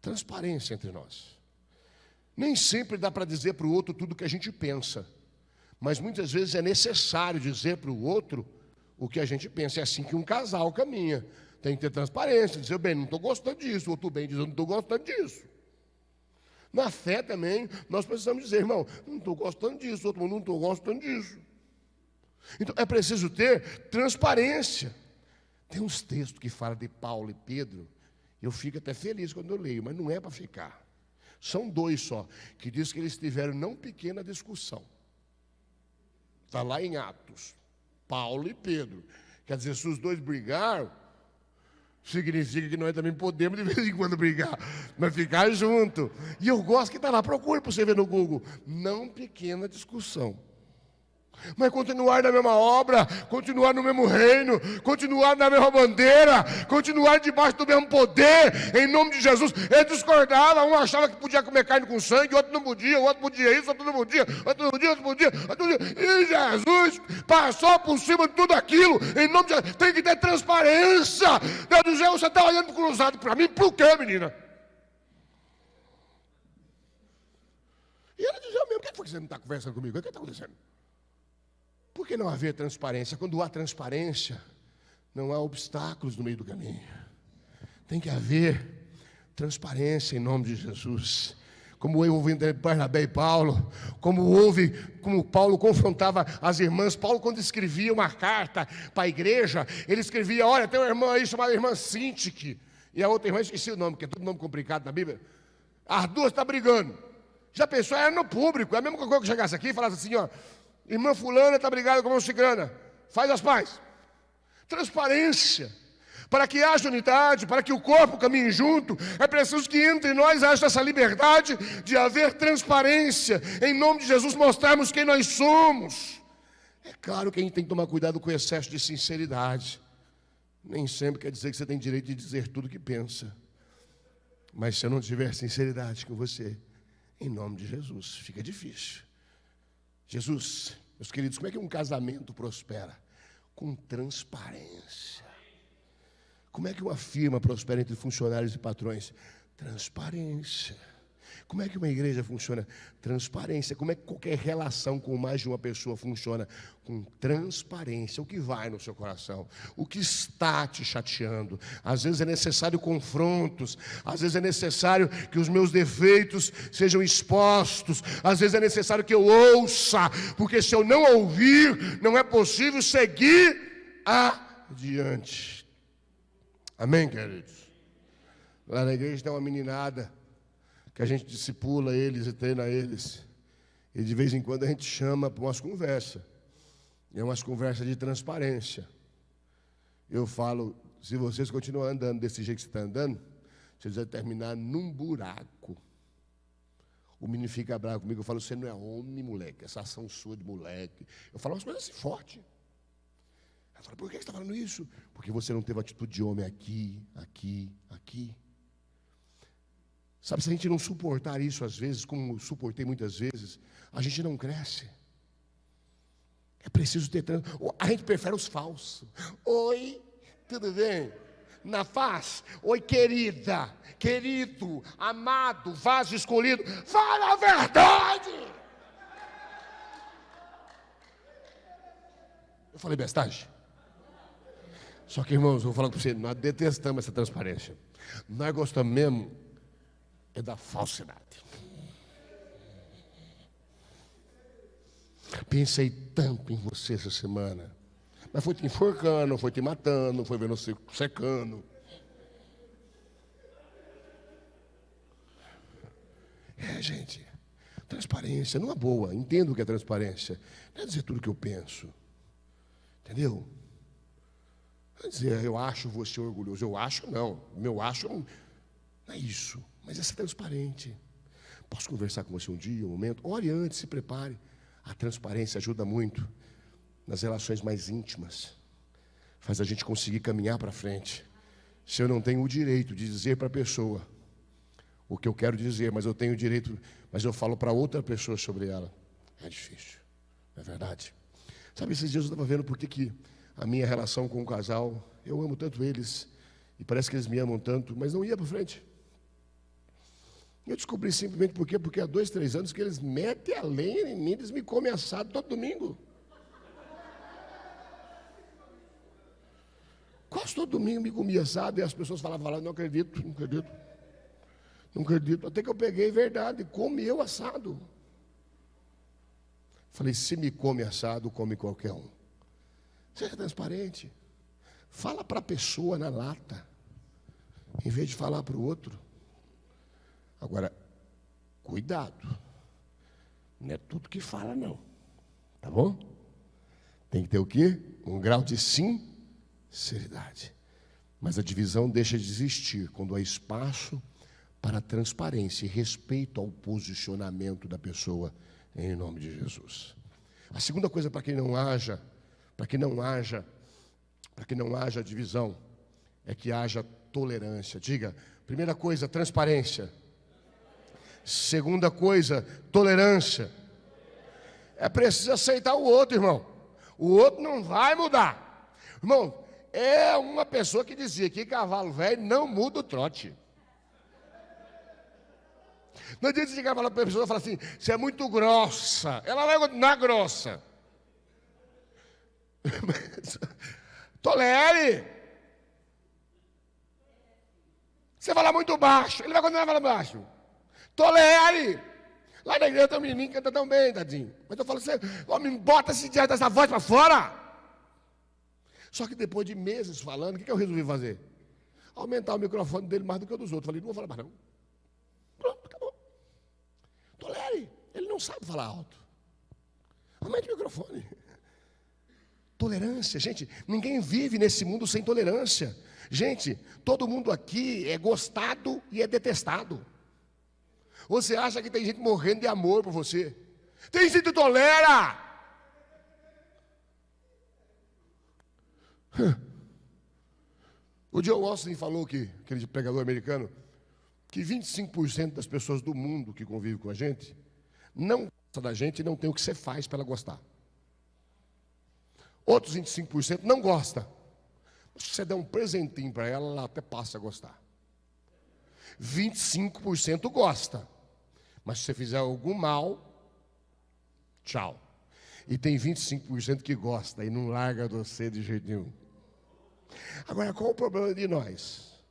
Transparência entre nós. Nem sempre dá para dizer para o outro tudo o que a gente pensa, mas muitas vezes é necessário dizer para o outro o que a gente pensa. É assim que um casal caminha. Tem que ter transparência, dizer: bem, não estou gostando disso. O outro bem diz: eu não estou gostando disso. Na fé também, nós precisamos dizer: irmão, não estou gostando disso. O outro não estou gostando disso. Então, é preciso ter transparência. Tem uns textos que falam de Paulo e Pedro, eu fico até feliz quando eu leio, mas não é para ficar. São dois só, que diz que eles tiveram não pequena discussão. Está lá em Atos, Paulo e Pedro. Quer dizer, se os dois brigaram, significa que nós também podemos de vez em quando brigar, mas ficar junto. E eu gosto que está lá, procure para você ver no Google, não pequena discussão. Mas continuar na mesma obra, continuar no mesmo reino, continuar na mesma bandeira, continuar debaixo do mesmo poder, em nome de Jesus. Eles discordavam, um achava que podia comer carne com sangue, outro não podia, outro podia isso, outro não podia, outro não podia, outro podia, outro não podia. E Jesus passou por cima de tudo aquilo, em nome de Jesus. Tem que ter transparência. Deus do céu, você está olhando cruzado para mim, por quê, menina? E ela dizia: mesmo, por que você não está conversando comigo? O que está acontecendo? Por que não haver transparência? Quando há transparência, não há obstáculos no meio do caminho. Tem que haver transparência em nome de Jesus. Como houve entre Barnabé e Paulo, como Paulo confrontava as irmãs. Paulo, quando escrevia uma carta para a igreja, ele escrevia: olha, tem uma irmã aí chamada irmã Sintique, e a outra irmã, esqueci o nome, porque é todo nome complicado na Bíblia. As duas estão brigando. Já pensou? Era no público. É a mesma coisa que chegasse aqui e falasse assim: ó, irmã fulana está brigada com a irmã ciclana, faz as pazes. Transparência. Para que haja unidade, para que o corpo caminhe junto, é preciso que entre nós haja essa liberdade de haver transparência. Em nome de Jesus, mostrarmos quem nós somos. É claro que a gente tem que tomar cuidado com o excesso de sinceridade. Nem sempre quer dizer que você tem direito de dizer tudo o que pensa. Mas se eu não tiver sinceridade com você, em nome de Jesus, fica difícil. Jesus, meus queridos, como é que um casamento prospera? Com transparência. Como é que uma firma prospera entre funcionários e patrões? Transparência. Como é que uma igreja funciona? Transparência. Como é que qualquer relação com mais de uma pessoa funciona? Com transparência. O que vai no seu coração? O que está te chateando? Às vezes é necessário confrontos. Às vezes é necessário que os meus defeitos sejam expostos. Às vezes é necessário que eu ouça. Porque se eu não ouvir, não é possível seguir adiante. Amém, queridos? Lá na igreja tem uma meninada que a gente discipula eles e treina eles. E de vez em quando a gente chama para umas conversas. E é umas conversas de transparência. Eu falo: se vocês continuarem andando desse jeito que você está andando, vocês vão terminar num buraco. O menino fica bravo comigo, eu falo: você não é homem, moleque, essa ação sua de moleque. Eu falo umas coisas assim fortes. Ela fala: por que você está falando isso? Porque você não teve atitude de homem aqui. Sabe, se a gente não suportar isso às vezes, como suportei muitas vezes, a gente não cresce. É preciso ter... A gente prefere os falsos. Oi, tudo bem? na face. Oi, querida, querido, amado, vaso escolhido, fala a verdade. Eu falei bestagem? Só que, irmãos, eu vou falar para você, nós detestamos essa transparência. Nós gostamos mesmo é da falsidade. Pensei tanto em você essa semana, mas foi te enforcando, foi te matando, foi vendo você secando. Gente, transparência não é boa, entendo o que é transparência. Não é dizer tudo o que eu penso, entendeu? Não é dizer, eu acho você orgulhoso, eu acho não, meu acho não é isso, mas é ser transparente. Posso conversar com você um dia, um momento? Ore antes, se prepare. A transparência ajuda muito nas relações mais íntimas, faz a gente conseguir caminhar para frente. Se eu não tenho o direito de dizer para a pessoa o que eu quero dizer, mas eu tenho o direito, mas eu falo para outra pessoa sobre ela, é difícil, não é verdade? Sabe, esses dias eu estava vendo por que a minha relação com o casal, eu amo tanto eles, e parece que eles me amam tanto, mas não ia para frente. Eu descobri simplesmente por quê? Porque há 2, 3 anos que eles metem a lenha em mim, eles me comem assado todo domingo. Quase todo domingo me comia assado, e as pessoas falavam, não acredito, não acredito. Não acredito, até que eu peguei verdade, comi eu assado. Falei, se me come assado, come qualquer um. Seja transparente. Fala para a pessoa na lata, em vez de falar para o outro. Agora, cuidado. Não é tudo que fala, não. Tá bom? Tem que ter o quê? Um grau de sinceridade. Mas a divisão deixa de existir quando há espaço para transparência e respeito ao posicionamento da pessoa, em nome de Jesus. A segunda coisa para que não haja divisão, é que haja tolerância. Diga, primeira coisa, transparência. Segunda coisa, tolerância. É preciso aceitar o outro, irmão. O outro não vai mudar. Irmão, é uma pessoa que dizia que cavalo velho não muda o trote. Não adianta chegar para a pessoa e falar assim, você é muito grossa. Ela vai continuar grossa. Tolere. Você fala muito baixo, ele vai continuar falando baixo. Tolere. Lá na igreja tem um menininho que canta tão bem, tadinho. Mas eu falo assim, homem, bota essa voz para fora. Só que depois de meses falando, o que eu resolvi fazer? Aumentar o microfone dele mais do que o dos outros. Falei, não vou falar mais não. Pronto, acabou. Tolere. Ele não sabe falar alto. Aumente o microfone. Tolerância, gente, ninguém vive nesse mundo sem tolerância. Gente, todo mundo aqui é gostado e é detestado. Você acha que tem gente morrendo de amor por você? Tem gente que tolera. O Joe Austin falou aquele pregador americano, que 25% das pessoas do mundo que convivem com a gente não gosta da gente e não tem o que você faz para ela gostar. Outros 25% não gosta. Se você der um presentinho para ela, ela até passa a gostar. 25% gosta. Mas se você fizer algum mal, tchau. E tem 25% que gosta e não larga você de jeito nenhum. Agora, qual o problema de nós?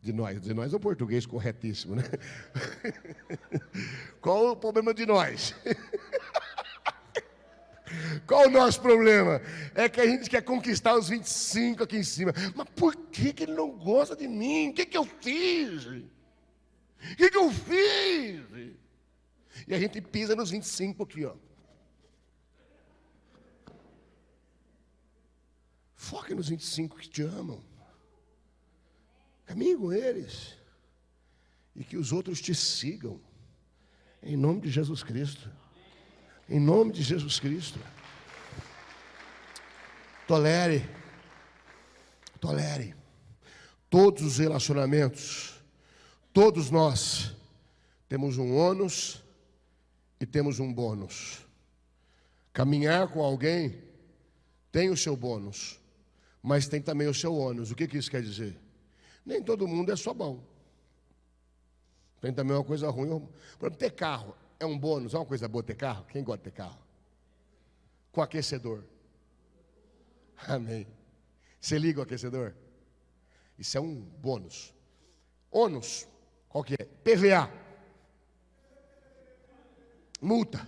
De nós é um português corretíssimo, né? Qual o problema de nós? Qual o nosso problema? É que a gente quer conquistar os 25 aqui em cima. Mas por que ele não gosta de mim? O que eu fiz? O que eu fiz? E a gente pisa nos 25 aqui, ó. Foca nos 25 que te amam. Caminhe com eles. E que os outros te sigam. Em nome de Jesus Cristo. Em nome de Jesus Cristo. Tolere. Tolere. Todos os relacionamentos, todos nós temos um ônus e temos um bônus. Caminhar com alguém tem o seu bônus, mas tem também o seu ônus. O que isso quer dizer? Nem todo mundo é só bom. Tem também uma coisa ruim. Por exemplo, ter carro é um bônus, é uma coisa boa ter carro? Quem gosta de ter carro? Com aquecedor. Amém. Você liga o aquecedor? Isso é um bônus. Ônus, qual que é? PVA. Multa.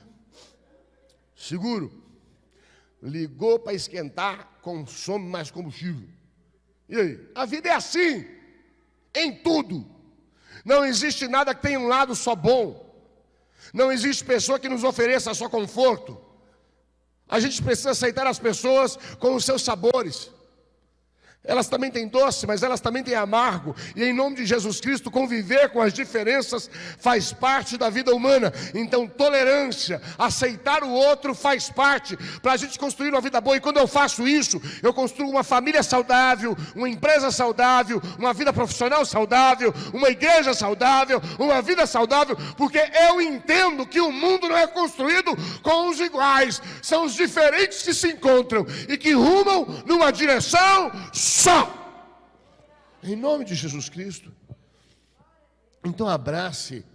Seguro. Ligou para esquentar, consome mais combustível. E aí? A vida é assim, em tudo. Não existe nada que tenha um lado só bom. Não existe pessoa que nos ofereça só conforto. A gente precisa aceitar as pessoas com os seus sabores. Elas também têm doce, mas elas também têm amargo. E em nome de Jesus Cristo, conviver com as diferenças faz parte da vida humana. Então, tolerância, aceitar o outro faz parte para a gente construir uma vida boa. E quando eu faço isso, eu construo uma família saudável, uma empresa saudável, uma vida profissional saudável, uma igreja saudável, uma vida saudável, porque eu entendo que o mundo não é construído com os iguais. São os diferentes que se encontram e que rumam numa direção só, em nome de Jesus Cristo. Então abrace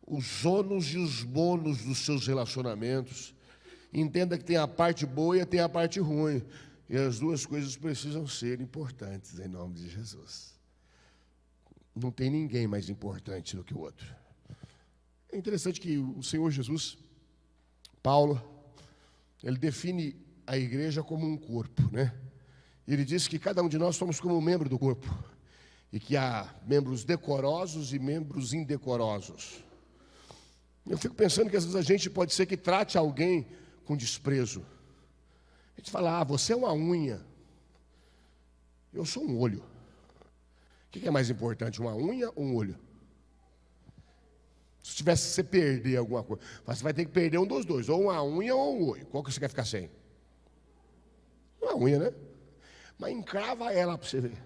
os ônus e os bônus dos seus relacionamentos. Entenda que tem a parte boa e tem a parte ruim. E as duas coisas precisam ser importantes, em nome de Jesus. Não tem ninguém mais importante do que o outro. É interessante que o Senhor Jesus, Paulo, ele define a igreja como um corpo, né? Ele diz que cada um de nós somos como um membro do corpo. E que há membros decorosos e membros indecorosos. Eu fico pensando que às vezes a gente pode ser que trate alguém com desprezo. A gente fala, você é uma unha. Eu sou um olho. O que é mais importante, uma unha ou um olho? Se tivesse você perder alguma coisa, você vai ter que perder um dos dois, ou uma unha ou um olho. Qual que você quer ficar sem? Uma unha, né? Mas encrava ela para você ver.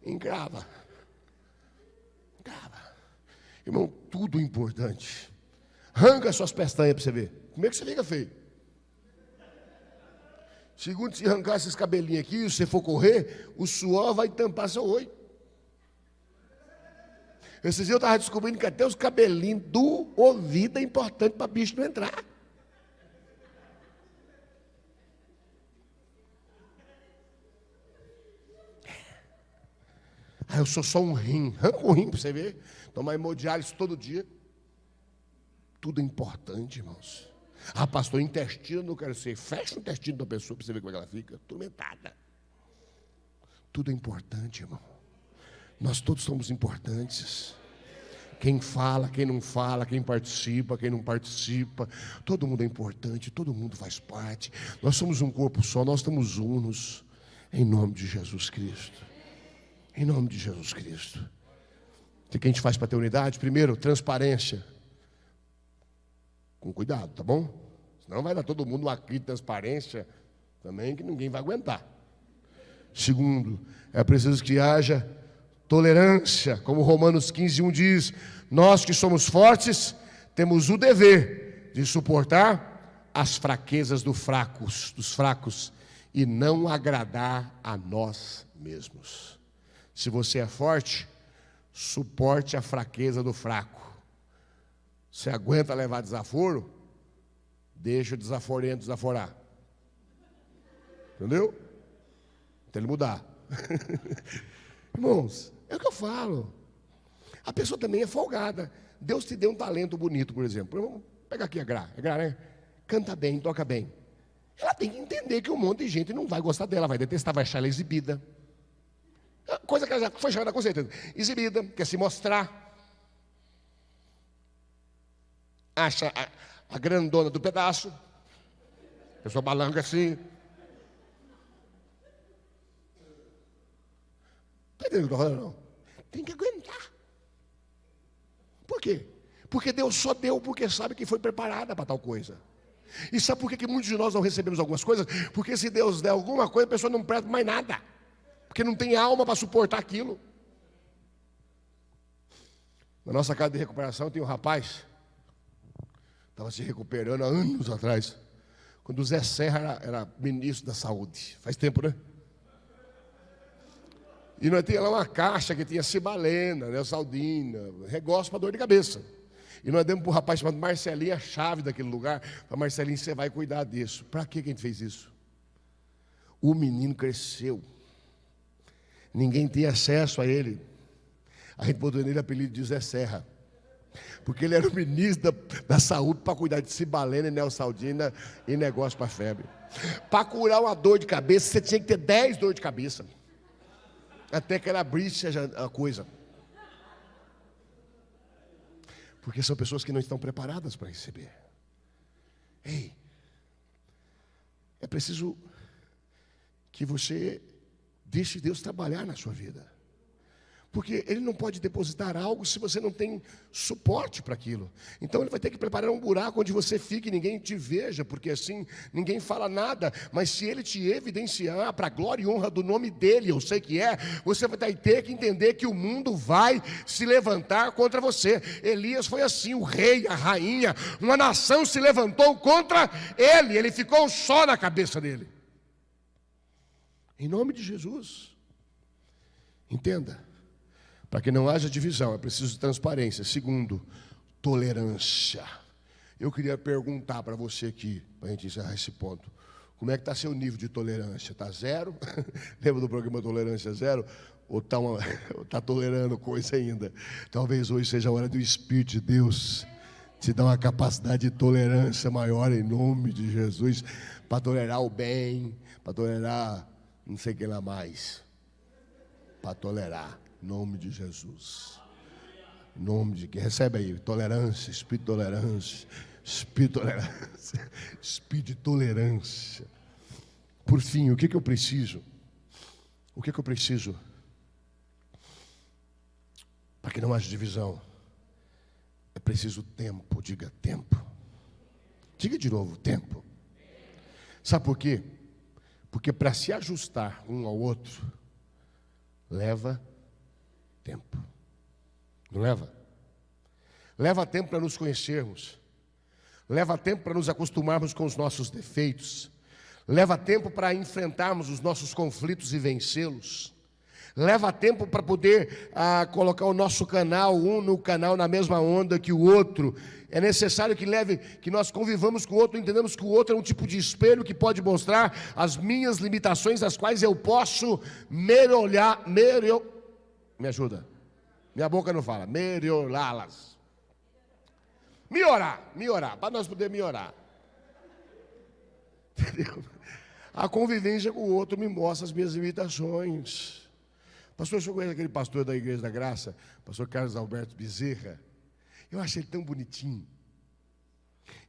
Encrava. Irmão, tudo importante. Arranca suas pestanas para você ver. Como é que você fica feio? Segundo, se arrancar esses cabelinhos aqui, se você for correr, o suor vai tampar seu olho. Esses dias eu estava descobrindo que até os cabelinhos do ouvido é importante para bicho não entrar. Eu sou só um rim. Arranca um rim para você ver. Tomar hemodiálise todo dia. Tudo é importante, irmãos. Pastor, intestino não quero ser. Fecha o intestino da pessoa para você ver como é que ela fica. Atormentada. Tudo é importante, irmão. Nós todos somos importantes. Quem fala, quem não fala, quem participa, quem não participa. Todo mundo é importante, todo mundo faz parte. Nós somos um corpo só, nós estamos unos. Em nome de Jesus Cristo. Em nome de Jesus Cristo. O que a gente faz para ter unidade? Primeiro, transparência. Com cuidado, tá bom? Senão vai dar todo mundo uma crise de transparência também que ninguém vai aguentar. Segundo, é preciso que haja tolerância, como Romanos 15:1 diz. Nós que somos fortes, temos o dever de suportar as fraquezas dos fracos e não agradar a nós mesmos. Se você é forte, suporte a fraqueza do fraco. Você aguenta levar desaforo? Deixa o desaforento desaforar. Entendeu? Até ele mudar. Irmãos, é o que eu falo. A pessoa também é folgada. Deus te deu um talento bonito, por exemplo. Vamos pegar aqui a Gra. A Gra, né? Canta bem, toca bem. Ela tem que entender que um monte de gente não vai gostar dela, vai detestar, vai achar ela exibida. Coisa que ela já foi chamada com certeza. Exibida, quer se mostrar. Acha a grandona do pedaço. A pessoa balanga assim. Está entendendo o que eu estou falando? Não. Tem que aguentar. Por quê? Porque Deus só deu porque sabe que foi preparada para tal coisa. E sabe por que muitos de nós não recebemos algumas coisas? Porque se Deus der alguma coisa, a pessoa não presta mais nada. Porque não tem alma para suportar aquilo. Na nossa casa de recuperação tem um rapaz, estava se recuperando há anos atrás, quando o Zé Serra era ministro da saúde. Faz tempo, né? E nós tínhamos lá uma caixa que tinha cibalena, neosaldina, regócio para dor de cabeça. E nós demos para um rapaz chamado Marcelinho a chave daquele lugar. Para Marcelinho, você vai cuidar disso. Para que a gente fez isso? O menino cresceu. Ninguém tinha acesso a ele. A gente botou nele o apelido de Zé Serra. Porque ele era o ministro da saúde para cuidar de cibalena e neosaldina e negócio para febre. Para curar uma dor de cabeça, você tinha que ter 10 dores de cabeça. Até que ela abrisse a coisa. Porque são pessoas que não estão preparadas para receber. Ei, é preciso que você deixe Deus trabalhar na sua vida. Porque Ele não pode depositar algo se você não tem suporte para aquilo. Então Ele vai ter que preparar um buraco onde você fique e ninguém te veja, porque assim ninguém fala nada. Mas se Ele te evidenciar para a glória e honra do nome dEle, eu sei que é, você vai ter que entender que o mundo vai se levantar contra você. Elias foi assim, o rei, a rainha, uma nação se levantou contra ele, ele ficou só na cabeça dele. Em nome de Jesus, entenda. Para que não haja divisão, é preciso transparência. Segundo, tolerância. Eu queria perguntar para você aqui, para a gente encerrar esse ponto. Como é que está seu nível de tolerância? Está zero? Lembra do programa Tolerância Zero? Ou está tolerando coisa ainda? Talvez hoje seja a hora do Espírito de Deus te dar uma capacidade de tolerância maior em nome de Jesus. Para tolerar o bem, para tolerar não sei o que lá mais. Para tolerar. Em nome de Jesus. Em nome de quem? Recebe aí, tolerância, espírito de tolerância, espírito de tolerância, espírito de tolerância. Por fim, o que eu preciso? O que eu preciso? Para que não haja divisão, é preciso tempo, diga tempo. Diga de novo, tempo. Sabe por quê? Porque para se ajustar um ao outro, leva tempo. Não leva? Leva tempo para nos conhecermos. Leva tempo para nos acostumarmos com os nossos defeitos. Leva tempo para enfrentarmos os nossos conflitos e vencê-los. Leva tempo para poder colocar o nosso canal, um no canal na mesma onda que o outro. É necessário que nós convivamos com o outro, entendamos que o outro é um tipo de espelho que pode mostrar as minhas limitações, as quais eu posso melhorar. Me ajuda. Minha boca não fala. Melhorá-las. Melhorar, para nós podermos melhorar. Entendeu? A convivência com o outro me mostra as minhas limitações. Pastor, o senhor conhece aquele pastor da Igreja da Graça, pastor Carlos Alberto Bezerra? Eu achei ele tão bonitinho.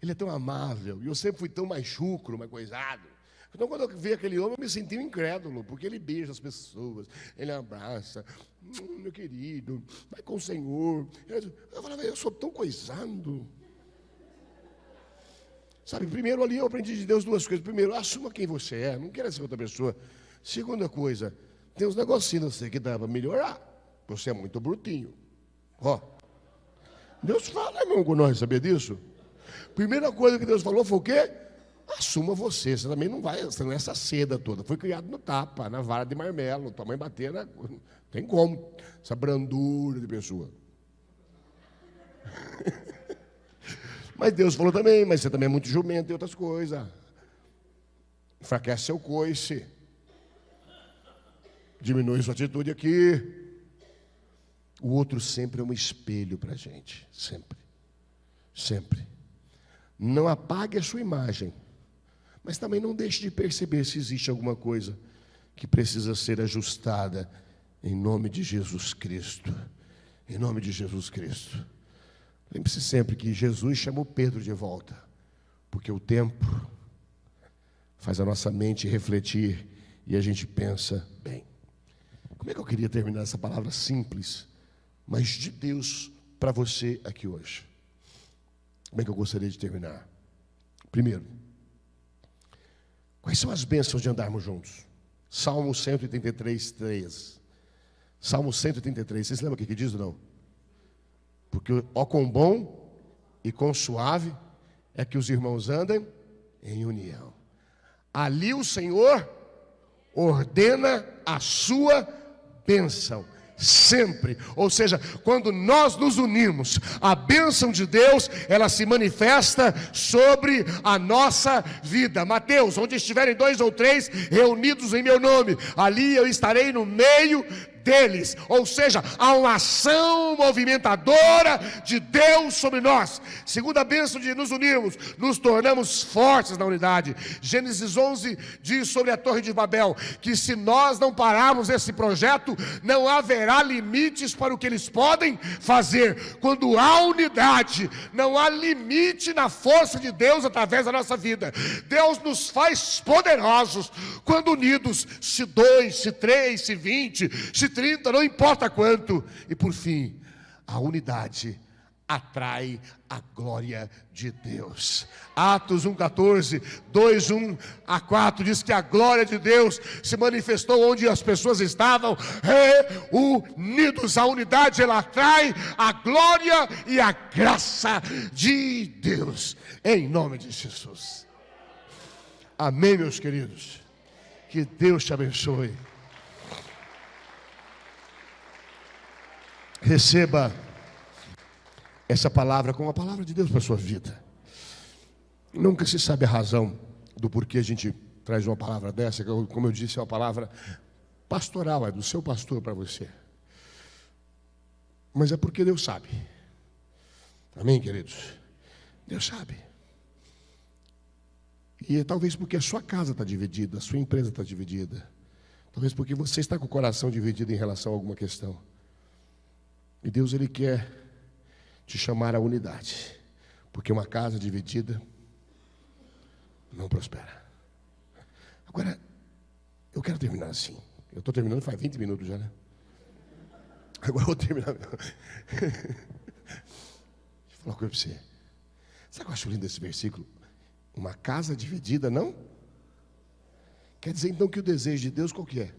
Ele é tão amável. E eu sempre fui tão mais chucro, mais coisado. Então, quando eu vi aquele homem, eu me senti um incrédulo, porque ele beija as pessoas, ele abraça, meu querido, vai com o Senhor. Eu falava, eu sou tão coisado. Sabe, primeiro ali eu aprendi de Deus duas coisas. Primeiro, assuma quem você é, não queira ser outra pessoa. Segunda coisa, tem uns negocinhos assim que dá para melhorar. Você é muito brutinho. Ó, Deus fala, irmão, com nós, sabia disso? Primeira coisa que Deus falou foi o quê? Assuma você também não vai, você não é essa seda toda. Foi criado no tapa, na vara de marmelo. Tua mãe bater, não tem como. Essa brandura de pessoa. Mas Deus falou também, mas você também é muito jumento e outras coisas. Enfraquece seu coice. Diminui sua atitude aqui. O outro sempre é um espelho para a gente. Sempre. Sempre. Não apague a sua imagem. Mas também não deixe de perceber se existe alguma coisa que precisa ser ajustada em nome de Jesus Cristo. Em nome de Jesus Cristo. Lembre-se sempre que Jesus chamou Pedro de volta, porque o tempo faz a nossa mente refletir e a gente pensa, bem, como é que eu queria terminar essa palavra simples, mas de Deus para você aqui hoje? Como é que eu gostaria de terminar? Primeiro, quais são as bênçãos de andarmos juntos? Salmo 133, 3. Salmo 133, vocês lembram o que diz ou não? Porque ó quão bom e quão suave é que os irmãos andem em união. Ali o Senhor ordena a sua bênção sempre. Ou seja, quando nós nos unimos, a bênção de Deus, ela se manifesta sobre a nossa vida. Mateus: onde estiverem 2 ou 3 reunidos em meu nome, ali eu estarei no meio deles. Ou seja, há uma ação movimentadora de Deus sobre nós. Segunda bênção de nos unirmos, nos tornamos fortes na unidade. Gênesis 11 diz sobre a Torre de Babel, que se nós não pararmos esse projeto, não haverá limites para o que eles podem fazer. Quando há unidade, não há limite na força de Deus através da nossa vida. Deus nos faz poderosos quando unidos, se 2, se 3, se 20, se 30, não importa quanto. E por fim, a unidade atrai a glória de Deus. Atos 1:14, 2:1-4 diz que a glória de Deus se manifestou onde as pessoas estavam reunidos. A unidade, ela atrai a glória e a graça de Deus, em nome de Jesus. Amém, meus queridos. Que Deus te abençoe. Receba essa palavra como a palavra de Deus para a sua vida. Nunca se sabe a razão do porquê a gente traz uma palavra dessa, que, como eu disse, é uma palavra pastoral, é do seu pastor para você. Mas é porque Deus sabe. Amém, queridos? Deus sabe. E é talvez porque a sua casa está dividida, a sua empresa está dividida. Talvez porque você está com o coração dividido em relação a alguma questão. E Deus, Ele quer te chamar à unidade, porque uma casa dividida não prospera. Agora, eu quero terminar assim. Eu estou terminando faz 20 minutos já, né? Agora eu vou terminar. Deixa eu falar uma coisa para você. Sabe o que eu acho lindo desse versículo? Uma casa dividida não? Quer dizer então que o desejo de Deus qual que é?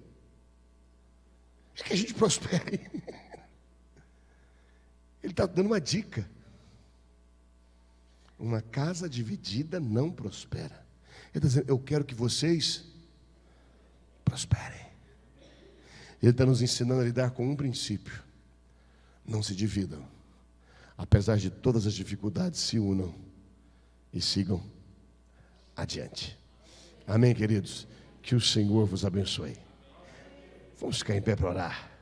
É que a gente prospere. Ele está dando uma dica. Uma casa dividida não prospera. Ele está dizendo: eu quero que vocês prosperem. Ele está nos ensinando a lidar com um princípio: não se dividam. Apesar de todas as dificuldades, se unam e sigam adiante. Amém, queridos? Que o Senhor vos abençoe. Vamos ficar em pé para orar.